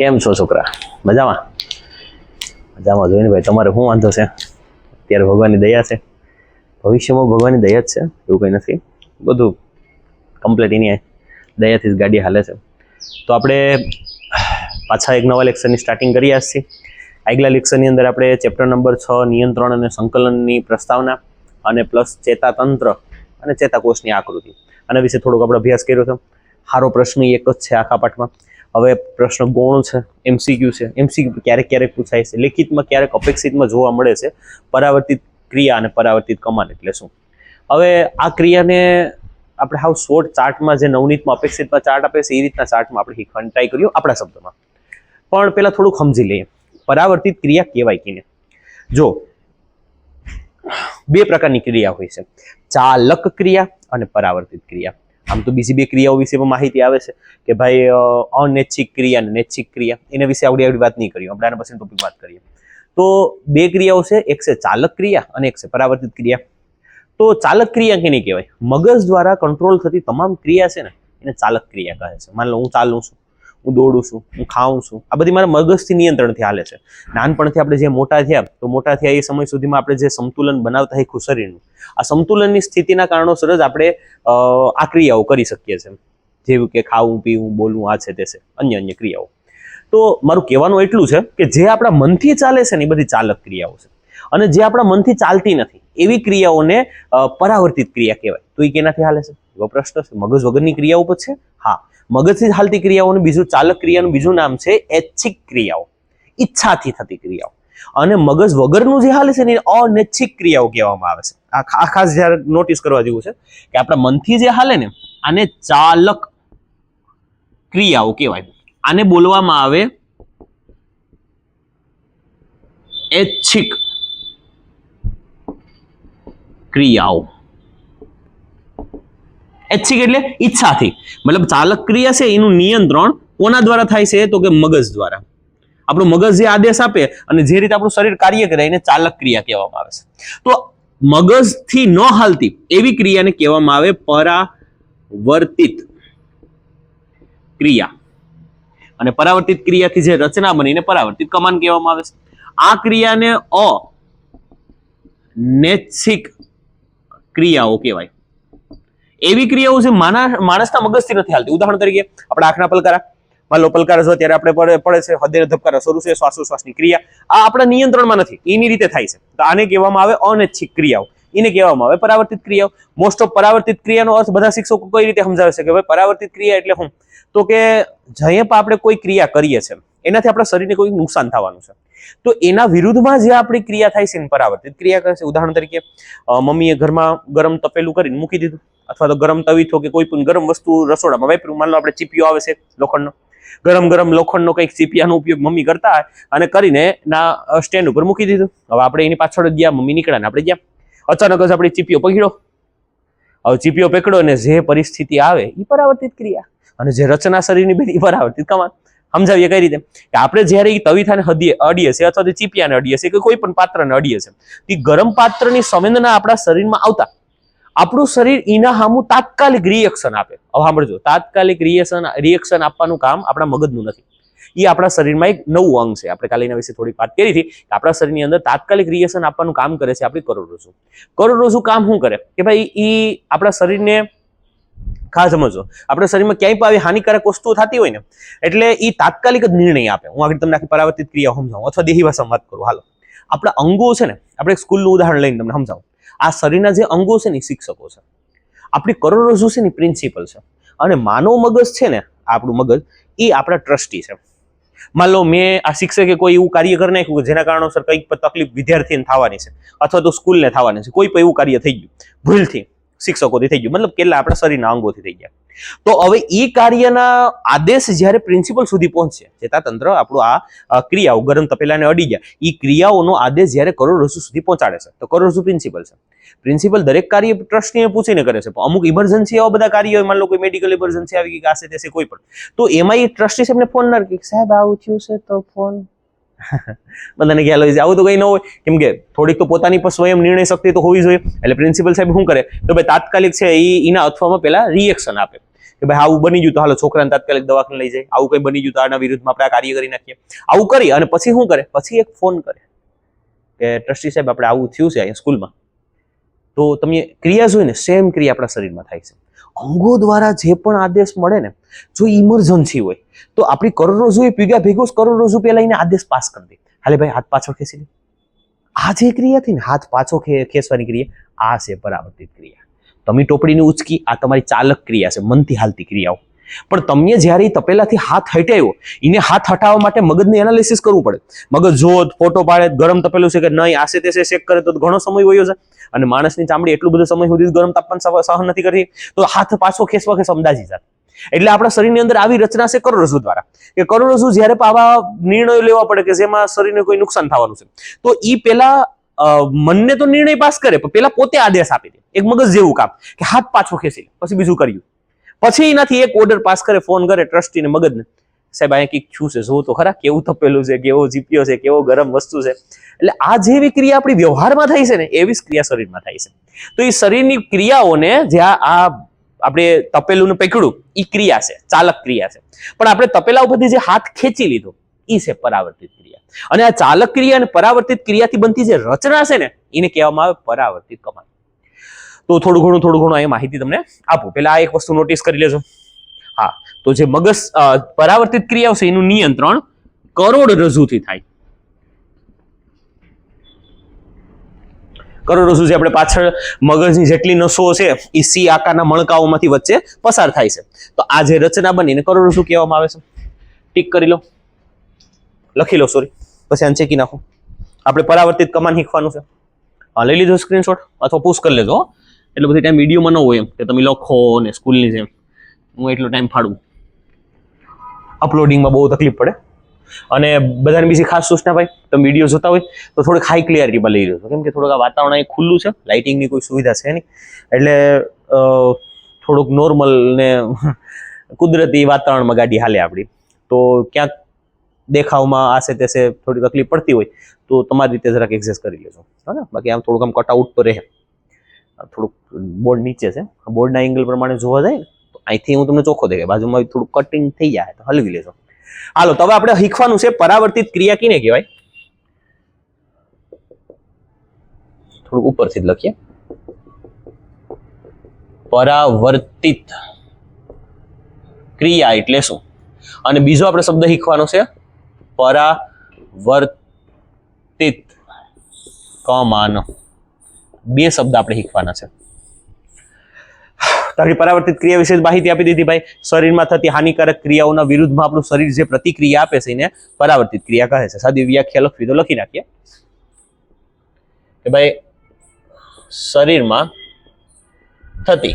કેમ છો છોકરા? મજામાં? મજામાં જોઈને ભાઈ તમારે શું વાંધો છે? અત્યારે ભગવાનની દયા છે, ભવિષ્યમાં ભગવાનની દયા જ છે, એવું કંઈ નથી. બધું કમ્પ્લીટ એની દયાથી જ ગાડી હાલે છે. તો આપણે પાછા એક નવા લેક્ચરની સ્ટાર્ટિંગ કરી છીએ. આગલા લેક્ચરની અંદર આપણે ચેપ્ટર નંબર 6 નિયંત્રણ અને સંકલનની પ્રસ્તાવના અને પ્લસ ચેતાતંત્ર અને ચેતાકોષની આકૃતિ આના વિશે થોડોક આપણે અભ્યાસ કર્યો છે. સારો પ્રશ્ન એક જ છે આખા પાઠમાં. હવે પ્રશ્ન ગૌણ છે, એમસીક્યુ છે. એમસીક્યુ ક્યારેક ક્યારેક પૂછાય છે, લેખિતમાં ક્યારેક અપેક્ષિતમાં જોવા મળે છે. પરાવર્તિત ક્રિયા અને પરાવર્તિત કમાન એટલે શું? હવે આ ક્રિયાને આપણે હાવ શોર્ટ ચાર્ટમાં જે નવનીતમાં અપેક્ષિતમાં ચાર્ટ આપે છે એ રીતના ચાર્ટમાં આપણે શીખવાની ટ્રાય કર્યું આપણા શબ્દમાં. પણ પહેલાં થોડુંક સમજી લઈએ પરાવર્તિત ક્રિયા કહેવાય કે. જો બે પ્રકારની ક્રિયા હોય છે, ચાલક ક્રિયા અને પરાવર્તિત ક્રિયા. આમ તો બીજી બે ક્રિયાઓ વિશે પણ માહિતી આવે છે કે ભાઈ અનૈચ્છિક ક્રિયા અને નૈચ્છિક ક્રિયા, એના વિશે આવડી વાત નહીં કરીએ. આપણે આના પછી ટોપિક વાત કરીએ. તો બે ક્રિયાઓ છે, એક છે ચાલક ક્રિયા અને એક છે પરાવર્તિત ક્રિયા. તો ચાલક ક્રિયા કેને કહેવાય? મગજ દ્વારા કંટ્રોલ થતી તમામ ક્રિયા છે ને એને ચાલક ક્રિયા કહે છે. માની લો હું ચાલું છું, હું દોડું છું, હું ખાઉં છું, આ બધી મારા મગજથી નિયંત્રણથી હાલે છે. નાનપણથી આપણે જે મોટા થયા તો મોટા થયા એ સમય સુધીમાં આપણે જે સંતુલન બનાવતા શીખ્યું શરીરનું, આ સંતુલનની સ્થિતિના કારણોસર જ આપણે આ ક્રિયાઓ કરી શકીએ છીએ, જેવું કે ખાવું, પીવું, બોલવું, આ છે તે છે, અન્ય ક્રિયાઓ. તો મારું કહેવાનું એટલું છે કે જે આપણા મનથી ચાલે છે ને એ બધી ચાલક ક્રિયાઓ છે, અને જે આપણા મનથી ચાલતી નથી એવી ક્રિયાઓને પરાવર્તિત ક્રિયા કહેવાય. તો એ કેનાથી હાલે છે એવો પ્રશ્ન છે. મગજ વગરની ક્રિયાઓ પર છે? હા, મગજથી હાલતી ક્રિયાઓનું બીજું ચાલક ક્રિયાનું બીજું નામ છે ઐચ્છિક ક્રિયાઓ, ઈચ્છાથી થતી ક્રિયાઓ. અને મગજ વગરનું જે હાલે છે ને અનૈચ્છિક ક્રિયાઓ કહેવામાં આવે છે. આ ખાસ જ્યારે નોટિસ કરવા જેવું છે કે આપણા મનથી જે હાલે ને આને ચાલક ક્રિયાઓ કહેવાય. આને બોલવામાં આવે ઐચ્છિક ક્રિયાઓ. ઐચ્છિક એટલે ઈચ્છાથી, મતલબ ચાલક ક્રિયા છે એનું નિયંત્રણ કોના દ્વારા થાય છે તો કે મગજ દ્વારા. આપણું મગજ જે આદેશ આપે અને જે રીતે આપણું શરીર કાર્ય કરે એને ચાલક ક્રિયા કહેવામાં આવે છે. તો મગજથી ન હાલતી એવી ક્રિયાને કહેવામાં આવે પરાવર્તિત ક્રિયા. અને પરાવર્તિત ક્રિયાથી જે રચના બનીને પરાવર્તિત કમાન કહેવામાં આવે છે. આ ક્રિયાને અનૈચ્છિક ક્રિયાઓ કહેવાય. એવી ક્રિયાઓ છે માણસના મગજથી નથી હાલતી. ઉદાહરણ તરીકે આપણે આંખના પલકારા, માન લો પલકારા જો ત્યારે આપણે પડે છે, હૃદય ધબકારા શરૂ છે, શ્વાસોશ્વાસની ક્રિયા, આ આપણા નિયંત્રણમાં નથી, એની રીતે થાય છે. તો આને કહેવામાં આવે અનૈચ્છિક ક્રિયાઓ, એને કહેવામાં આવે પરાવર્તિત ક્રિયાઓ. મોસ્ટ ઓફ પરાવર્તિત ક્રિયાનો અર્થ બધા શિક્ષકો કઈ રીતે સમજાવે છે કે ભાઈ પરાવર્તિત ક્રિયા એટલે શું? તો કે જઈએ પણ આપણે કોઈ ક્રિયા કરીએ છીએ એનાથી આપણા શરીરને કોઈ નુકસાન થવાનું છે, તો એના વિરુદ્ધમાં જે આપણી ક્રિયા થાય છે એને પરાવર્તિત ક્રિયા કહે છે. ઉદાહરણ તરીકે મમ્મીએ ઘરમાં ગરમ તપેલું કરીને મૂકી દીધું, અથવા તો ગરમ તવીથો કે કોઈ પણ ગરમ વસ્તુ રસોડામાં વાપર્યું. માન લો આપણે ચીપિયો આવે છે લોખંડનો, ગરમ લોખંડનો કંઈક ચીપિયાનો ઉપયોગ મમ્મી કરતા હોય અને કરીને ના સ્ટેન્ડ ઉપર મૂકી દીધું. હવે આપણે એની પાછળ જ ગયા, મમ્મી નીકળ્યા ને આપણે ગયા, અચાનક જ આપણે ચીપિયો પકડ્યો. હવે ચીપિયો પકડ્યો ને જે પરિસ્થિતિ આવે એ પરાવર્તિત ક્રિયા, અને જે રચના શરીરની બધી પરાવર્તિત કમાન. સમજાવીએ કઈ રીતે કે આપણે જ્યારે એ તવીથાને અડીએ છીએ અથવા તો ચીપિયાને અડીએ છીએ કે કોઈ પણ પાત્રને અડીએ છીએ, એ ગરમ પાત્રની સંવેદના આપણા શરીરમાં આવતા આપણું શરીર એના સામું તાત્કાલિક રિએક્શન આપે. હવે સાંભળજો, તાત્કાલિક રિએક્શન આપવાનું કામ આપણા મગજનું નથી, એ આપણા શરીરમાં એક નવું અંગ છે. આપણે કાલે એના વિશે થોડીક વાત કરી હતી કે આપણા શરીરની અંદર તાત્કાલિક રિએક્શન આપવાનું કામ કરે છે આપણી કરોડરજ્જુ. કરોડરજ્જુ કામ શું કરે કે ભાઈ એ આપણા શરીરને ખાસ સમજો, આપણા શરીરમાં ક્યાંય પણ આવી હાનિકારક વસ્તુઓ થતી હોય ને એટલે એ તાત્કાલિક જ નિર્ણય આપે. હું આગળ તમને આખી પરાવર્તિત ક્રિયા સમજાવું અથવા દેહી ભાષામાં વાત કરું. હાલો, આપણા અંગો છે ને, આપણે સ્કૂલનું ઉદાહરણ લઈને તમને સમજાવું. આ શરીરના જે અંગો છે ને એ શિક્ષકો છે, આપણી કરોડરજ્જુ છે ને પ્રિન્સિપલ છે, અને માનવ મગજ છે ને આપણું મગજ એ આપણા ટ્રસ્ટી છે. માન લો મેં આ શિક્ષકે કોઈ એવું કાર્ય કરી નાખ્યું કે જેના કારણોસર કંઈક તકલીફ વિદ્યાર્થીને થવાની છે અથવા તો સ્કૂલને થવાની છે, કોઈ પણ એવું કાર્ય થઈ ગયું ભૂલથી શિક્ષકોથી થઈ ગયું, મતલબ કેટલા આપણા શરીરના અંગોથી થઈ ગયા. તો હવે એ કાર્યના આદેશ જ્યારે પ્રિન્સિપલ સુધી પહોંચશે, ચેતાતંત્ર આપણું આ ક્રિયાઓ ગરમ તપેલાને અડી ગયા, એ ક્રિયાઓનો આદેશ જ્યારે કરોડરજ્જુ સુધી પહોંચાડે છે, તો કરોડરજ્જુ પ્રિન્સિપલ છે. પ્રિન્સિપલ દરેક કાર્ય ટ્રસ્ટીને પૂછીને કરે છે. અમુક ઇમરજન્સી એવા બધા કાર્ય હોય, માન લો કોઈ મેડિકલ ઇમરજન્સી આવી ગઈ, આશે તેશે કોઈ પણ, તો એમાં એ ટ્રસ્ટી સાહેબને ફોન ના કરે સાહેબ આવું થયું છે તો ફોન બધાને ખ્યાલ હોય છે. આવું તો કઈ ન હોય, કેમ કે થોડીક તો પોતાની પર સ્વયં નિર્ણય શક્તિ તો હોવી જોઈએ. એટલે પ્રિન્સિપલ સાહેબ શું કરે તો ભાઈ તાત્કાલિક છે એના અથવામાં પેલા રિએક્શન આપે કે ભાઈ આવું બની ગયું તો હાલો છોકરાને તાત્કાલિક દવાખાને લઈ જાય, આવું કંઈ બની ગયું તો આના વિરુદ્ધમાં આપણે આ કાર્ય કરી નાખીએ. આવું કરી અને પછી શું કરે, પછી એક ફોન કરે કે ટ્રસ્ટી સાહેબ આપણે આવું થયું છે અહીંયા સ્કૂલમાં. તો તમે ક્રિયા જોઈને સેમ ક્રિયા આપણા શરીરમાં થાય છે. અંગો દ્વારા જે પણ આદેશ મળે ને, જો ઇમરજન્સી હોય તો આપણી કરોડરજ્જુ એ પીગા ભેગો કરોડરજ્જુ પેલા એને આદેશ પાસ કરી દે, હાલે ભાઈ હાથ પાછળ ખેંચી લે. આ જે ક્રિયા થઈ ને હાથ પાછો ખેંચવાની ક્રિયા, આ છે પરાવર્તિત ક્રિયા. તમે ટોપડીની ઉચકી, આ તમારી ચાલક ક્રિયા છે, મનથી હાલતી ક્રિયાઓ. પણ તમને જ્યારે તપેલાથી હાથ હટાવ્યો, એને હાથ હટાવવા માટે મગજને એનાલિસિસ કરવું પડે. મગજ જોત, ફોટો પાડે, ગરમ તપેલું છે કે નહીં, આસે તે ચેક કરે તો ઘણો સમય વયો જાય. અને માણસની ચામડી એટલું બધો સમય સુધી ગરમ તાપમાન સહન નથી કરતી, તો હાથ પાછો ખેંચવા કે સમજાજી જાય. એટલે આપણા શરીરની અંદર આવી રચના છે કરોડરજ્જુ દ્વારા, કે કરોડરજ્જુ જ્યારે આવા નિર્ણયો લેવા પડે કે જેમાં શરીરને કોઈ નુકસાન થવાનું છે, તો એ પેલા મનને તો નિર્ણય પાસ કરે, પણ પેલા પોતે આદેશ આપી દે. એક મગજ જેવું કામ કે હાથ પાછો ખેંચી લે, પછી બીજું કર્યું, પછી એનાથી એક ઓર્ડર પાસ કરે, ફોન કરે ટ્રસ્ટીને મગજને, સાહેબ અહીંયા કંઈક શું છે, જોવું તો ખરા કેવું તપેલું છે, કેવો જીપ્યો છે, કેવો ગરમ વસ્તુ છે. એટલે આ જેવી ક્રિયા આપણી વ્યવહારમાં થાય છે ને, એવી જ ક્રિયા શરીરમાં થાય છે. તો એ શરીરની ક્રિયાઓને જ્યાં આ આપણે તપેલું પકડ્યું, એ ક્રિયા છે, ચાલક ક્રિયા છે. પણ આપણે તપેલા ઉપરથી જે હાથ ખેંચી લીધો, એ છે પરાવર્તિત ક્રિયા. અને આ ચાલક ક્રિયા અને પરાવર્તિત ક્રિયાથી બનતી જે રચના છે ને, એને કહેવામાં આવે પરાવર્તિત કમાન. તો થોડું ઘણું અહીંયા માહિતી તમને આપું. પેલા આ એક વસ્તુ નોટિસ કરી લેજો. હા, તો જે મગજ પરાવર્તિત ક્રિયાઓ છે એનું નિયંત્રણ કરોડરજ્જુથી થાય. કરોડરજ્જુ જે આપણે પાછળ મગજની જેટલી નસો છે એ સી આકારના મણકાઓમાંથી વચ્ચે પસાર થાય છે. તો આ જે રચના બનીને કરોડરજ્જુ કહેવામાં આવે છે. ટીક કરી લો, લખી લો, સોરી, પછી આને ચેકી નાખો. આપણે પરાવર્તિત કમાન શીખવાનું છે. હા, લઈ લીધો સ્ક્રીનશોટ અથવા પુશ કરી લેજો. એટલે બધી ટાઈમ વિડીયોમાં ન હોય એમ કે તમે લખો ને સ્કૂલની જેમ હું એટલો ટાઈમ ફાડું. અપલોડિંગમાં બહુ તકલીફ પડે. અને બધાને બીજી ખાસ સૂચના ભાઈ, તમે વિડીયો જોતા હોય તો થોડીક હાઈ ક્લિયરિટીમાં લઈ રહ્યો છો, કેમ કે થોડુંક આ વાતાવરણ અહીં ખુલ્લું છે, લાઇટિંગની કોઈ સુવિધા છે નહીં, એટલે થોડુંક નોર્મલ ને કુદરતી વાતાવરણમાં ગાડી હાલે આપણી. તો ક્યાંક દેખાવમાં આશે તેશે થોડી તકલીફ પડતી હોય તો તમારી રીતે જરાક એડજસ્ટ કરી લેજો. હા, બાકી આમ થોડુંક આમ કટઆઉટ તો રહે. થોડુંક બોર્ડ નીચે છે, બોર્ડના એંગલ પ્રમાણે જોવા જાય ને તો અહીંથી હું તમને ચોખ્ખો દેખાય, બાજુમાં થોડુંક કટિંગ થઈ જાય તો હલવી લેજો. હાલો, તો હવે આપણે શીખવાનું છે પરાવર્તિત ક્રિયા કિને કહેવાય. થોડુંક ઉપરથી જ લખીએ. પરાવર્તિત ક્રિયા એટલે શું? અને બીજો આપણે શબ્દ શીખવાનો છે પરાવર્તિત કમાન. બે શબ્દ આપણે શીખવાના છે. તારી પરાવર્તિત ક્રિયા વિશે માહિતી આપી દીધી ભાઈ. શરીરમાં થતી હાનિકારક ક્રિયાઓના વિરુદ્ધમાં આપણું શરીર જે પ્રતિક્રિયા આપે છે એને પરાવર્તિત ક્રિયા કહે છે. સાદી વ્યાખ્યા લખવી તો લખી નાખીએ કે ભાઈ શરીરમાં થતી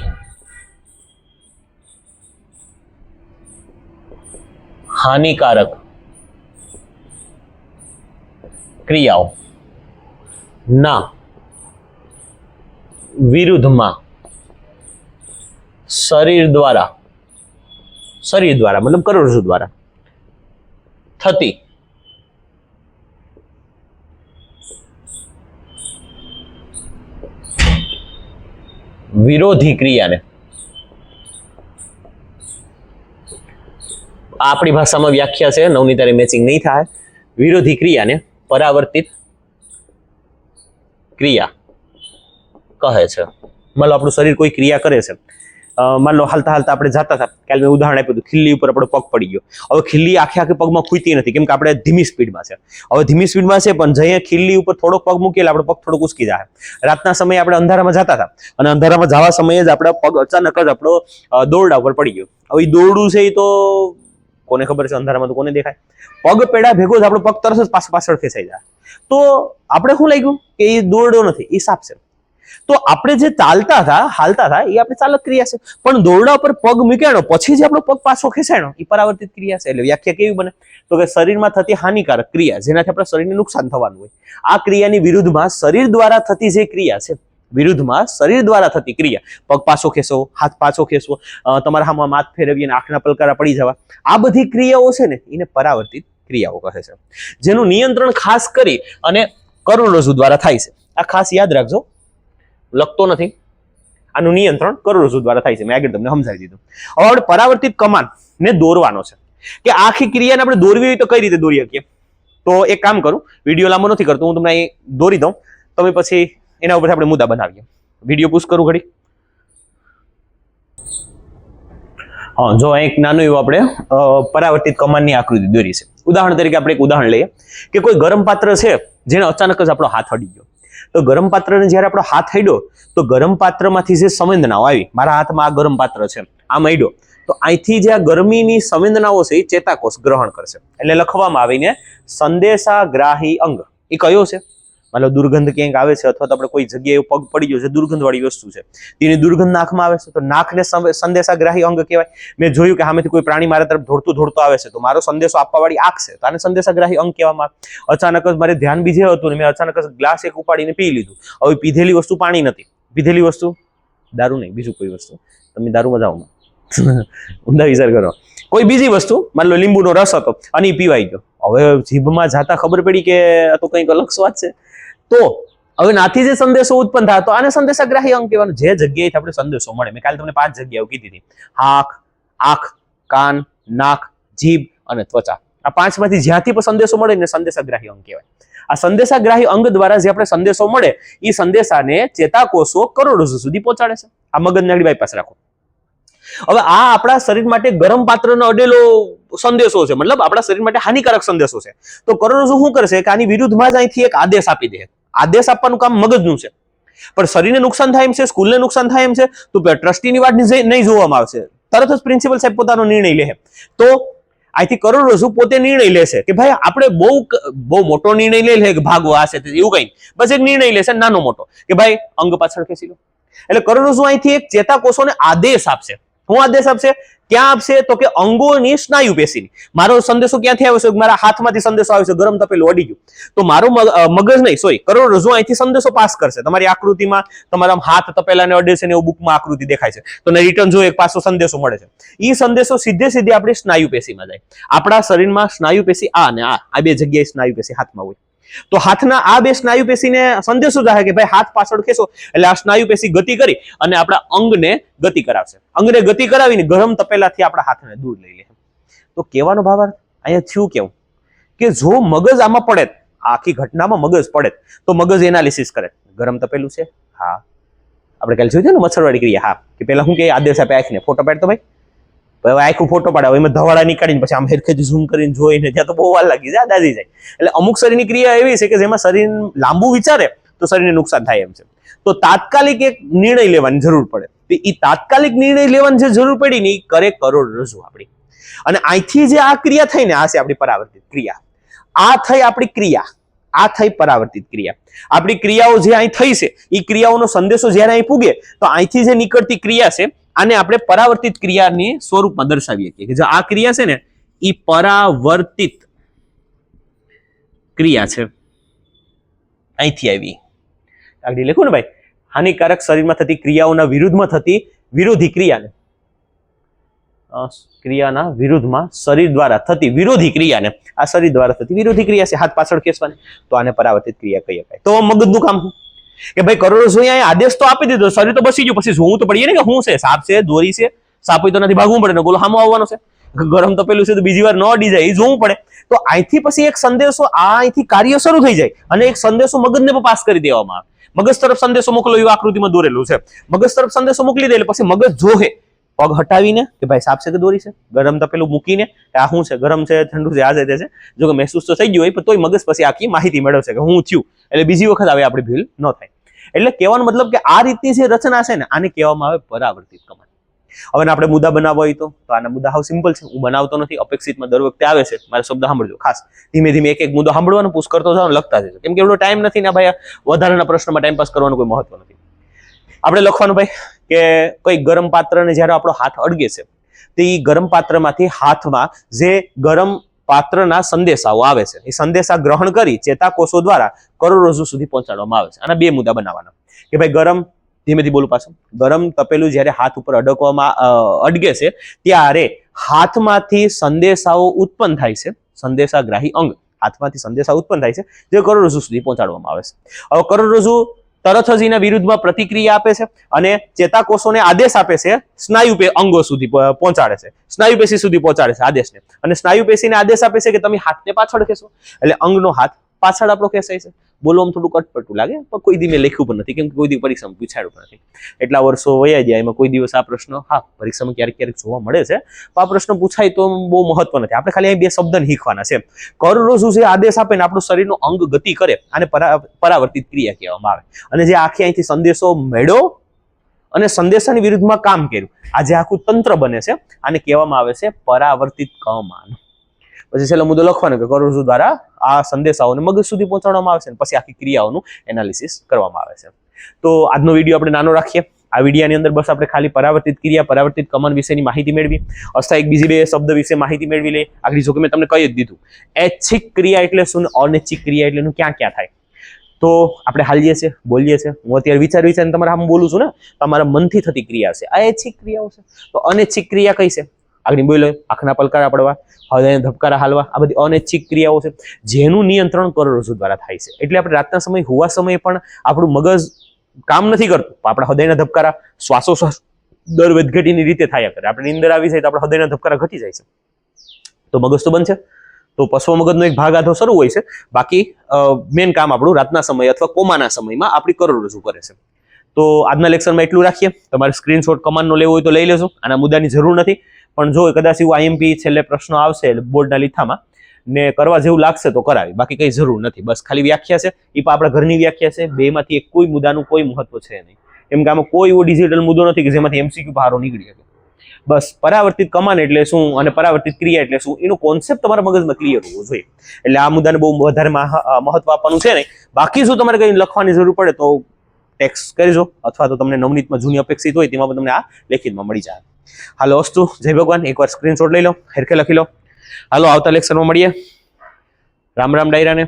હાનિકારક ક્રિયાઓ ના વિરુદ્ધમાં શરીર દ્વારા મતલબ કરોડરજ્જુ દ્વારા થતી વિરોધી ક્રિયાને, આપણી ભાષામાં વ્યાખ્યા છે, નવનીતારે મેચિંગ નહીં થાય, વિરોધી ક્રિયાને પરાવર્તિત ક્રિયા કહે છે. માનો આપણું શરીર કોઈ ક્રિયા કરે છે, માન લો હાલતા હાલતા આપણે જતા હતા, કાલે મેં ઉદાહરણ આપ્યું હતું, ખીલ્લી ઉપર આપણો પગ પડી ગયો. હવે ખીલ્લી આખે પગમાં ખૂંચતી નથી, કેમ કે આપણે ધીમી સ્પીડમાં છે. હવે ધીમી સ્પીડમાં છે, પણ જઈએ ખીલ્લી ઉપર થોડોક પગ મૂકીએ એટલે આપણો પગ થોડોક ઉચકી જાય. રાતના સમયે આપણે અંધારામાં જતા હતા અને અંધારામાં જવા સમયે જ આપણા પગ અચાનક જ આપણો દોરડા ઉપર પડી ગયો. હવે એ દોરડું છે એ તો કોને ખબર છે, અંધારામાં તો કોને દેખાય. પગ પેડા ભેગો જ આપણો પગ તરત જ પાછળ ખેંચાઈ જાય. તો આપણે શું લાગ્યું કે એ દોરડો નથી, એ સાપ છે. તો આપણે જે ચાલતા હતા, હાલતા હતા, એ આપણી ચાલક ક્રિયા છે. પણ દોરડા પર પગ મૂક્યાનો પછી જે આપણો પગ પાછો ખેંચાણો એ પરાવર્તિત ક્રિયા છે. એટલે વ્યાખ્યા કેવી બને તો કે શરીરમાં થતી હાનિકારક ક્રિયા જેનાથી આપણા શરીરને નુકસાન થવાનું હોય, આ ક્રિયાની વિરુદ્ધમાં શરીર દ્વારા થતી જે ક્રિયા છે, વિરુદ્ધમાં શરીર દ્વારા થતી ક્રિયા, પગ પાછો ખેંચવો, હાથ પાછો ખેંચવો, તમારા હાથમાં માથ ફેરવી અને આંખના પલકારા પડી જવા, આ બધી ક્રિયાઓ છે ને એને પરાવર્તિત ક્રિયાઓ કહે છે. જેનું નિયંત્રણ ખાસ કરી અને કરોડરજ્જુ દ્વારા થાય છે. આ ખાસ યાદ રાખજો, લખતો નથી. આનું નિયંત્રણ કરોડરજ્જુ દ્વારા થાય છે. મેં આગળ તમને સમજાવી દીધું. હવે આપણે પરાવર્તિત કમાન ને દોરવાનો છે કે આખી ક્રિયાને આપણે દોરવી હોય તો કઈ રીતે દોરી શકીએ. તો એક કામ કરું, વિડીયો લાંબો નથી કરતો, હું તમને અહીં દોરી દઉં, તમે પછી એના ઉપર આપણે મુદ્દા બનાવીએ. વિડીયો પુશ કરું ઘડી. હા, જો એક નાનું એવું આપણે પરાવર્તિત કમાનની આકૃતિ દોરી છે. ઉદાહરણ તરીકે આપણે એક ઉદાહરણ લઈએ કે કોઈ ગરમ પાત્ર છે જેને અચાનક જ આપણો હાથ અડી ગયો. તો ગરમ પાત્રને જ્યારે આપણો હાથ અડ્યો તો ગરમ પાત્રમાંથી જે સંવેદનાઓ આવી, મારા હાથમાં આ ગરમ પાત્ર છે, આમ અડ્યો, તો અહીંથી જે આ ગરમીની સંવેદનાઓ છે એ ચેતાકોષ ગ્રહણ કરશે. એટલે લખવામાં આવીને સંદેશાગ્રાહી અંગ. એ કયો છે? મતલબ દુર્ગંધ ક્યાંક આવે છે અથવા તો આપણે કોઈ જગ્યાએ પગ પડી ગયો છે, દુર્ગંધ વાળી વસ્તુ છે, તેની દુર્ગંધ નાકમાં આવે છે તો નાકને સંદેશાગ્રાહી અંગ કહેવાય. મેં જોયું કે સામેથી કોઈ પ્રાણી મારા તરફ દોડતો આવે છે તો મારો સંદેશો આપવા વાળી આંખ છે, તો આને સંદેશાગ્રાહી અંગ કહેવામાં આવે. અચાનક જ મારે ધ્યાન બીજે હતું ને મેં અચાનક જ ગ્લાસ એક ઉપાડીને પી લીધું. હવે પીધેલી વસ્તુ પાણી નથી, પીધેલી વસ્તુ દારૂ નહીં, બીજું કોઈ વસ્તુ. તમે દારૂમાં જાઓ, ઊંધા વિચાર કરો. કોઈ બીજી વસ્તુ, માન લો લીંબુનો રસ હતો અને પીવાઈ ગયો. હવે જીભમાં જાતા ખબર પડી કે આ તો કંઈક અલગ સ્વાદ છે. તો હવે નાથી જે સંદેશો ઉત્પન્ન થાય તો આને સંદેશાગ્રાહી અંગ કહેવાનું. જે જગ્યાએથી આપણે સંદેશો મળે, મેં કાલે તમને 5 જગ્યાઓ કીધી હતી: આંખ, કાન, નાક, જીભ અને ત્વચા. આ 5માંથી જ્યાંથી પણ સંદેશો મળે ને સંદેશાગ્રાહી અંગ કહેવાય. આ સંદેશાગ્રાહી અંગ દ્વારા જે આપણે સંદેશો મળે એ સંદેશાને ચેતાકોષો કરોડરજ્જુ સુધી પહોંચાડે છે. આ મગજને આગળ બાયપાસ રાખો. હવે આ આપણા શરીર માટે ગરમ પાત્રનો અડેલો સંદેશો છે, મતલબ આપણા શરીર માટે હાનિકારક સંદેશો છે. તો કરોડરજ્જુ શું કરશે કે આની વિરુદ્ધમાં જ અહીંથી એક આદેશ આપી દે. આદેશ આપવાનું કામ મગજનું છે, પણ શરીરને નુકસાન થાય એમ છે, સ્કૂલને નુકસાન થાય એમ છે, તો ટ્રસ્ટીની વાત નહીં જોવામાં આવશે. તરત જ પ્રિન્સિપલ સાહેબ પોતાનો નિર્ણય લે. તો અહીંથી કરોડરજ્જુ પોતે નિર્ણય લેશે કે ભાઈ આપણે બહુ મોટો નિર્ણય લઈ લે કે ભાગો આ છે એવું કઈ, બસ એક નિર્ણય લેશે નાનો મોટો કે ભાઈ અંગ પાછળ ખેંચી લો. એટલે કરોડરજ્જુ અહીંથી એક ચેતાકોષોને આદેશ આપશે. શું આદેશ આપશે? ક્યાં આપશે? તો કે અંગોની સ્નાયુ પેશીની. મારો સંદેશો ક્યાંથી આવ્યો છે? મારા હાથમાંથી સંદેશો આવ્યો છે, ગરમ તપેલું અડી ગયું, તો મારો મગજ નહીં, સોરી, કરોડરજ્જુ અહીંથી સંદેશો પાસ કરશે. તમારી આકૃતિમાં તમારા હાથ તપેલાને અડે છે ને એવું બુકમાં આકૃતિ દેખાય છે, તો રિટર્ન જો એક પાછો સંદેશો મળે છે. એ સંદેશો સીધે આપણી સ્નાયુ પેશીમાં જાય. આપણા શરીરમાં સ્નાયુ પેશી આ અને આ બે જગ્યાએ સ્નાયુ પેશી હાથમાં હોય. તો હાથના આ બે સ્નાયુ પેશીને સંદેશો જાય કે ભાઈ હાથ પાછળ ખેંચો, એટલે આ સ્નાયુ પેશી ગતિ કરી અને આપણા અંગને ગતિ કરાવશે. અંગને ગતિ કરાવીને ગરમ તપેલાથી આપણા હાથને દૂર લઈ લે. તો કહેવાનો ભાવાર્થ અહીંયા થયું કેવું કે જો મગજ આમાં પડે, આખી ઘટનામાં મગજ પડે, તો મગજ એનાલિસિસ કરે. ગરમ તપેલું છે, હા, આપણે કાલે જોયું ને મચ્છરવાળી ક્રિયા, હા, કે પેલા શું કે આદેશ આપે આંખને ફોટો પાડતો ભાઈ, હવે આખું ફોટો પાડે, એમાં ધવાડા નીકાળીને પછી આમ હેરખેથી ઝૂમ કરીને જોઈને ત્યાં તો બહુ વાર લાગી જાય, દાદી જાય. એટલે અમુક શરીરની ક્રિયા એવી છે કે જેમાં શરીર લાંબુ વિચારે તો શરીરને નુકસાન થાય એમ છે. તો તાત્કાલિક એક નિર્ણય લેવાની જરૂર પડે. એ તાત્કાલિક નિર્ણય લેવાની જે જરૂર પડી ને એ કરે કરોડરજ્જુ આપણી. અને અહીંથી જે આ ક્રિયા થઈ ને, આ છે આપણી પરાવર્તિત ક્રિયા. આ થઈ આપણી ક્રિયા, આ થઈ પરાવર્તિત ક્રિયા. આપણી ક્રિયાઓ જે અહીં થઈ છે એ ક્રિયાઓનો સંદેશો જ્યારે અહીં પૂગે તો અહીંથી જે નીકળતી ક્રિયા છે આને આપણે પરાવર્તિત ક્રિયાની સ્વરૂપમાં દર્શાવીએ છીએ કે જો આ ક્રિયા છે ને એ પરાવર્તિત ક્રિયા છે. અહીંથી આવી આગળ લખો ને ભાઈ, હાનિકારક શરીરમાં થતી ક્રિયાઓના વિરુદ્ધમાં થતી વિરોધી ક્રિયાના વિરુદ્ધમાં શરીર દ્વારા થતી વિરોધી ક્રિયાને, આ શરીર દ્વારા થતી વિરોધી ક્રિયા છે હાથ પાછળ ખેંચવાની, તો આને પરાવર્તિત ક્રિયા કહી શકાય. તો મગજનું કામ કે ભાઈ કરોડરજ્જુ અહીંયા આદેશ તો આપી દીધો, શરીર તો બસી ગયું, પછી જોવું તો પડીએ ને કે શું છે, સાપ છે, દોરી છે, સાપ હોય તો નથી ભાગવું પડે ને ગોલો સામો આવવાનો છે, ગરમ તપેલું છે તો બીજી વાર ન અડી જાય એ જોવું પડે. તો અહીંથી પછી એક સંદેશો અહીંથી કાર્ય શરૂ થઈ જાય અને એક સંદેશો મગજને પણ પાસ કરી દેવામાં આવે. મગજ તરફ સંદેશો મોકલો એવું આકૃતિમાં દોરેલું છે. મગજ તરફ સંદેશો મોકલી દે એટલે પછી મગજ જોહે પગ હટાવીને કે ભાઈ સાપ છે કે દોરી છે, ગરમ તપેલું મૂકીને આ શું છે, ગરમ છે, ઠંડુ છે, આ છે તે છે, જો કે મહેસૂસ તો થઈ ગયું હોય પણ તોય મગજ પછી આખી માહિતી મેળવશે કે હું થયું, એટલે બીજી વખત આવે આપણી ભૂલ ન થાય. એટલે કહેવાનો મતલબ કે આ રીતની જે રચના છે ને આને કહેવામાં આવે પરાવર્તિત કમાન. હવે આપણે મુદ્દા બનાવવા હોય તો આના મુદ્દા હાવ સિમ્પલ છે, હું બનાવતો નથી, અપેક્ષિતમાં દર વખતે આવે છે, મારા શબ્દ સાંભળજો ખાસ, ધીમે ધીમે એક એક મુદ્દો સાંભળવાનો પુશ કરતો જાવ, લખતા જજો, કેમ કે એવડો ટાઈમ નથી ને ભાઈ, વધારાના પ્રશ્નમાં ટાઈમ પાસ કરવાનું કોઈ મહત્વ નથી. આપણે લખવાનું ભાઈ કે કોઈ ગરમ પાત્રને જ્યારે આપણો હાથ અડગે છે તો એ ગરમ પાત્રમાંથી હાથમાં જે ગરમ પાત્રના સંદેશાઓ આવે છે એ સંદેશા ગ્રહણ કરી ચેતાકોષો દ્વારા કરોડરજ્જુ સુધી પહોંચાડવામાં આવે છે. આના બે મુદ્દા બનાવવાના કે ભાઈ ગરમ, ધીમેથી બોલું પાછું, ગરમ તપેલું જ્યારે હાથ ઉપર અડગે છે ત્યારે હાથમાંથી સંદેશાઓ ઉત્પન્ન થાય છે, સંદેશાગ્રાહી અંગ હાથમાંથી સંદેશા ઉત્પન્ન થાય છે જે કરોડરજ્જુ સુધી પહોંચાડવામાં આવે છે. હવે કરોડરજ્જુ તરત જ એના વિરુદ્ધમાં પ્રતિક્રિયા આપે છે અને ચેતાકોષોને આદેશ આપે છે, સ્નાયુ અંગો સુધી પહોંચાડે છે, સ્નાયુ પેશી સુધી પહોંચાડે છે આદેશને, અને સ્નાયુ પેશીને આદેશ આપે છે કે તમે હાથને પાછળ ખેંચો, એટલે અંગનો હાથ પાછળ આપણો ખેંચાય છે. બોલવામાં થોડું કટપટું લાગે, પણ કોઈ દી મેં લખ્યું પણ નથી, કેમ કે કોઈ દી પરીક્ષામાં પૂછાયું નથી. એટલા વર્ષો વયા જાય, એમાં કોઈ દિવસ આ પ્રશ્ન પરીક્ષામાં ક્યારેક ક્યારેક જોવા મળે છે, તો આ પ્રશ્ન પૂછાય તો બહુ મહત્વ નથી. આપણે ખાલી અહીં બે શબ્દ શીખવાના છે. કરોડરજ્જુ જે આદેશ આપે ને આપણું શરીરનું અંગ ગતિ કરે, આને પરાવર્તિત ક્રિયા કહેવામાં આવે. અને જે આખી અહીંથી સંદેશો મેળવ્યો અને સંદેશાની વિરુદ્ધમાં કામ કર્યું, આ જે આખું તંત્ર બને છે, આને કહેવામાં આવે છે પરાવર્તિત કમાન. પછી છેલ્લો મુદ્દો લખવાનો કે કરોડરજ્જુ દ્વારા આ સંદેશાઓને મગજ સુધી પહોંચાડવામાં આવે છે, અને પછી આખી ક્રિયાઓનું એનાલિસિસ કરવામાં આવે છે. તો આજનો વિડીયો આપણે નાનો રાખીએ. આ વિડીયાની અંદર બસ આપણે ખાલી પરાવર્તિત ક્રિયા, પરાવર્તિત કમાન વિશેની માહિતી મેળવી, અસ્થાયિક બીજી બે શબ્દ વિશે માહિતી મેળવી લઈએ. આગળ જો કે મેં તમને કહી જ દીધું, ઐચ્છિક ક્રિયા એટલે શું, અનૈચ્છિક ક્રિયા એટલે ક્યાં ક્યાં થાય. તો આપણે હાલીએ છીએ, બોલીએ છીએ, હું અત્યારે વિચારીને તમારે આમ બોલું છું ને, તમારા મનથી થતી ક્રિયા છે, આ ઐચ્છિક ક્રિયાઓ છે. તો અનૈચ્છિક ક્રિયા કઈ છે? આગળ બોલો, આંખના પલકારા પડવા, હૃદયના ધબકારા હાલવા, આ બધી અનૈચ્છિક ક્રિયાઓ છે, જેનું નિયંત્રણ કરોડરજ્જુ દ્વારા થાય છે. એટલે આપણે રાતના સમયે હોવા સમયે પણ આપણું મગજ કામ નથી કરતું, આપણા હૃદયના ધબકારા, શ્વાસોશ્વાસ દર વધઘટીની રીતે થયા કરે. આપણે નીંદર આવી જાય તો આપણા હૃદયના ધબકારા ઘટી જાય છે, તો મગજ તો બનશે. તો પશ્વ મગજનો એક ભાગ આધો શરૂ હોય છે, બાકી મેન કામ આપણું રાતના સમયે અથવા કોમાના સમયમાં આપણી કરોડરજ્જુ કરે છે. તો આજના લેક્ચરમાં એટલું રાખીએ. તમારે સ્ક્રીનશોટ કમાન્ડનો લેવો હોય તો લઈ લેજો, આના મુદ્દાની જરૂર નથી. પણ જો કદાચ એવું આઈએમપી છેલ્લે પ્રશ્નો આવશે બોર્ડના લીથામાં ને કરવા જેવું લાગશે તો કરાવી, બાકી કઈ જરૂર નથી. બસ ખાલી વ્યાખ્યા છે, એ પણ આપણા ઘરની વ્યાખ્યા છે. બેમાંથી એક કોઈ મુદ્દાનું કોઈ મહત્વ છે નહીં, કેમ કે આમાં કોઈ એવો ડિજિટલ મુદ્દો નથી કે જેમાંથી એમસીક્યુ બહાર નીકળી શકે. બસ પરાવર્તિત કમાન એટલે શું અને પરાવર્તિત ક્રિયા એટલે શું, એનો કોન્સેપ્ટ તમારા મગજમાં ક્લિયર હોવો જોઈએ. એટલે આ મુદ્દાને બહુ વધારે મહત્વ આપવાનું છે નહીં. બાકી શું તમારે કંઈ લખવાની જરૂર પડે તો ટેક્સ્ટ કરજો, અથવા તો તમને નવનીતમાં જૂની અપેક્ષિત હોય તેમાં પણ તમને આ લેખિતમાં મળી જાય. હાલો અસ્તુ, જય ભગવાન. એકવાર સ્ક્રીનશોટ લઈ લો, હેરખે લખી લો. હાલો આવતા લેક્ચરમાં મળીએ. રામ રામ ડાયરાને.